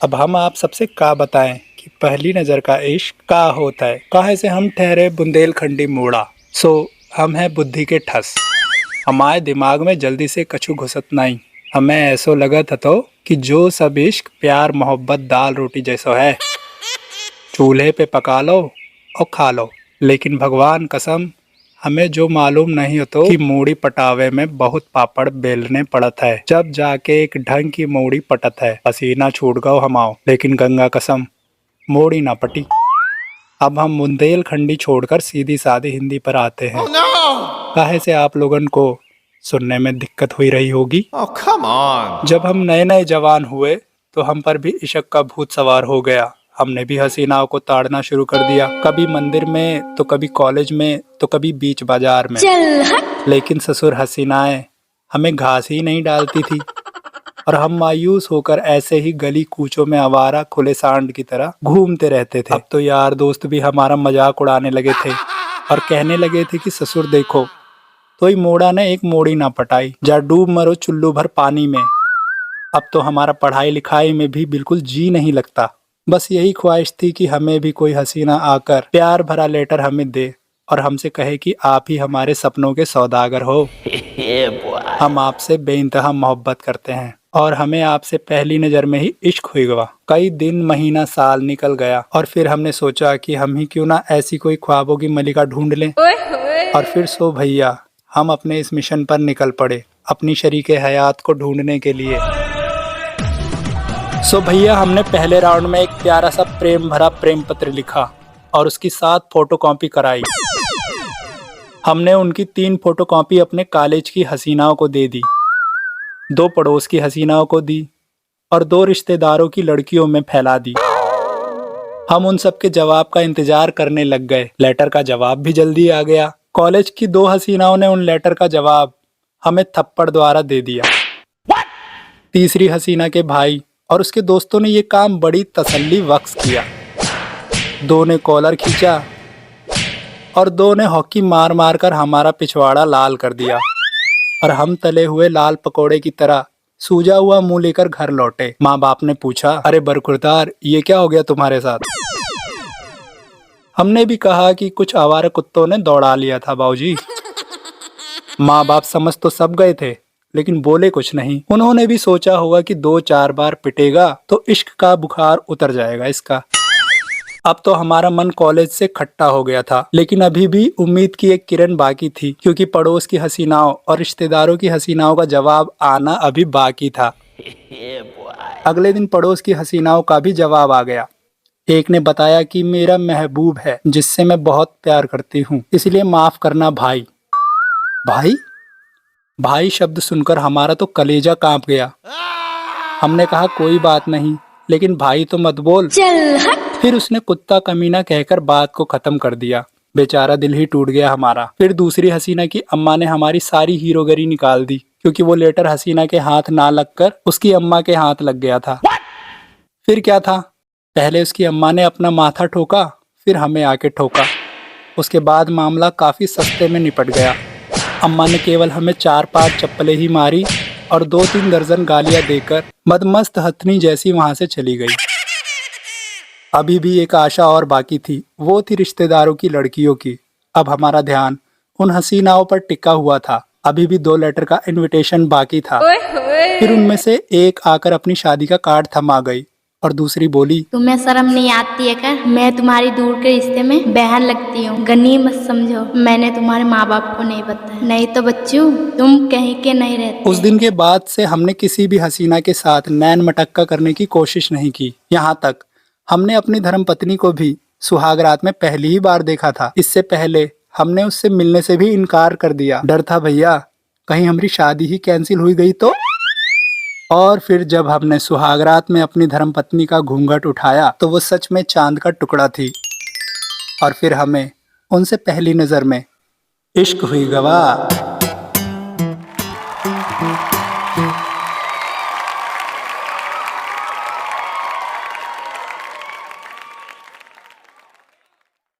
अब हम आप सबसे का बताएं कि पहली नजर का इश्क का होता है। काहे से हम ठहरे बुंदेलखंडी मूड़ा। सो हम है बुद्धि के ठस। हमारे दिमाग में जल्दी से कछु घुसत नहीं। हमें ऐसो लगत हतो कि जो सब इश्क प्यार मोहब्बत दाल रोटी जैसो है, चूल्हे पे पका लो और खा लो। लेकिन भगवान कसम, हमें जो मालूम नहीं होतो कि मूड़ी पटावे में बहुत पापड़ बेलने पड़त है। जब जाके एक ढंग की मूड़ी पटत है, पसीना छूट गओ हमाओ, लेकिन गंगा कसम मूड़ी ना पटी। अब हम बुंदेलखंडी छोड़कर सीधी सादी हिंदी पर आते हैं। काहे से आप लोगन को सुनने में दिक्कत हुई रही होगी। जब हम नए नए जवान हुए तो हम पर भी इश्क का भूत सवार हो गया। हमने भी हसीनाओं को ताड़ना शुरू कर दिया, कभी मंदिर में तो कभी कॉलेज में तो कभी बीच बाजार में। लेकिन ससुर हसीनाएं हमें घास ही नहीं डालती थी और हम मायूस होकर ऐसे ही गली कूचों में आवारा खुले सांड की तरह घूमते रहते थे। अब तो यार दोस्त भी हमारा मजाक उड़ाने लगे थे और कहने लगे थे कि ससुर देखो, तो ही मोड़ा ने एक मोड़ी ना पटाई, जा डूब मरो चुल्लू भर पानी में। अब तो हमारा पढ़ाई लिखाई में भी बिल्कुल जी नहीं लगता। बस यही ख्वाहिश थी कि हमें भी कोई हसीना आकर प्यार भरा लेटर हमें दे और हमसे कहे कि आप ही हमारे सपनों के सौदागर हो। हम आपसे बेइंतहा मोहब्बत करते हैं और हमें आपसे पहली नजर में ही इश्क हुई गवा। कई दिन महीना साल निकल गया और फिर हमने सोचा कि हम ही क्यों ना ऐसी कोई ख्वाबों की मलिका ढूंढ लें। और फिर सो भैया हम अपने इस मिशन पर निकल पड़े अपनी शरीके हयात को ढूंढने के लिए। सो भैया हमने पहले राउंड में एक प्यारा सा प्रेम भरा प्रेम पत्र लिखा और उसकी 7 फोटोकॉपी कराई। हमने उनकी 3 फोटोकॉपी अपने कॉलेज की हसीनाओं को दे दी, 2 पड़ोस की हसीनाओं को दी और 2 रिश्तेदारों की लड़कियों में फैला दी। हम उन सब के जवाब का इंतजार करने लग गए। लेटर का जवाब भी जल्दी आ गया। कॉलेज की 2 हसीनाओं ने उन लेटर का जवाब हमें थप्पड़ द्वारा दे दिया। तीसरी हसीना के भाई और उसके दोस्तों ने ये काम बड़ी तसल्ली बख्श किया। 2 ने कॉलर खींचा और 2 ने हॉकी मार मार कर हमारा पिछवाड़ा लाल कर दिया और हम तले हुए लाल पकोड़े की तरह सूजा हुआ मुंह लेकर घर लौटे। माँ बाप ने पूछा, अरे बरखुरदार ये क्या हो गया तुम्हारे साथ। हमने भी कहा कि कुछ आवारा कुत्तों ने दौड़ा लिया था बाबूजी। माँ बाप समझ तो सब गए थे लेकिन बोले कुछ नहीं। उन्होंने भी सोचा होगा कि 2-4 बार पिटेगा तो इश्क का बुखार उतर जाएगा इसका। अब तो हमारा मन कॉलेज से खट्टा हो गया था, लेकिन अभी भी उम्मीद की एक किरण बाकी थी, क्योंकि पड़ोस की हसीनाओं और रिश्तेदारों की हसीनाओं का जवाब आना अभी बाकी था। अगले दिन पड़ोस की हसीनाओं का भी जवाब आ गया। एक ने बताया कि मेरा महबूब है जिससे मैं बहुत प्यार करती हूँ, इसलिए माफ करना भाई। भाई भाई शब्द सुनकर हमारा तो कलेजा कांप गया। हमने कहा कोई बात नहीं, लेकिन भाई तो मत बोल। फिर उसने कुत्ता कमीना कहकर बात को खत्म कर दिया। बेचारा दिल ही टूट गया हमारा। फिर दूसरी हसीना की अम्मा ने हमारी सारी हीरोगरी निकाल दी, क्योंकि वो लेटर हसीना के हाथ ना लगकर उसकी अम्मा के हाथ लग गया था। फिर क्या था, पहले उसकी अम्मा ने अपना माथा ठोका, फिर हमें आके ठोका। उसके बाद मामला काफी सस्ते में निपट गया। अम्मा ने केवल हमें 4-5 चप्पलें ही मारी और 2-3 दर्जन गालियां देकर मदमस्त हथनी जैसी वहां से चली गई। अभी भी एक आशा और बाकी थी, वो थी रिश्तेदारों की लड़कियों की। अब हमारा ध्यान उन हसीनाओं पर टिका हुआ था। अभी भी 2 लेटर का इनविटेशन बाकी था। फिर उनमें से एक आकर अपनी शादी का कार्ड थमा गई और दूसरी बोली, तुम्हें शर्म नहीं आती है क्या? मैं तुम्हारी दूर के रिश्ते में बहन लगती हूँ, गनी मत समझो। मैंने तुम्हारे माँ बाप को नहीं बताया, नहीं तो बच्चू तुम कहीं के नहीं रहते। उस दिन के बाद से हमने किसी भी हसीना के साथ नैन मटक्का करने की कोशिश नहीं की। यहाँ तक हमने अपनी धर्मपत्नी को भी सुहाग रात में पहली ही बार देखा था। इससे पहले हमने उससे मिलने से भी इनकार कर दिया। डर था भैया कहीं हमारी शादी ही कैंसिल हुई गई तो। और फिर जब हमने सुहागरात में अपनी धर्मपत्नी का घूंघट उठाया तो वो सच में चांद का टुकड़ा थी और फिर हमें उनसे पहली नजर में इश्क हुई गवा।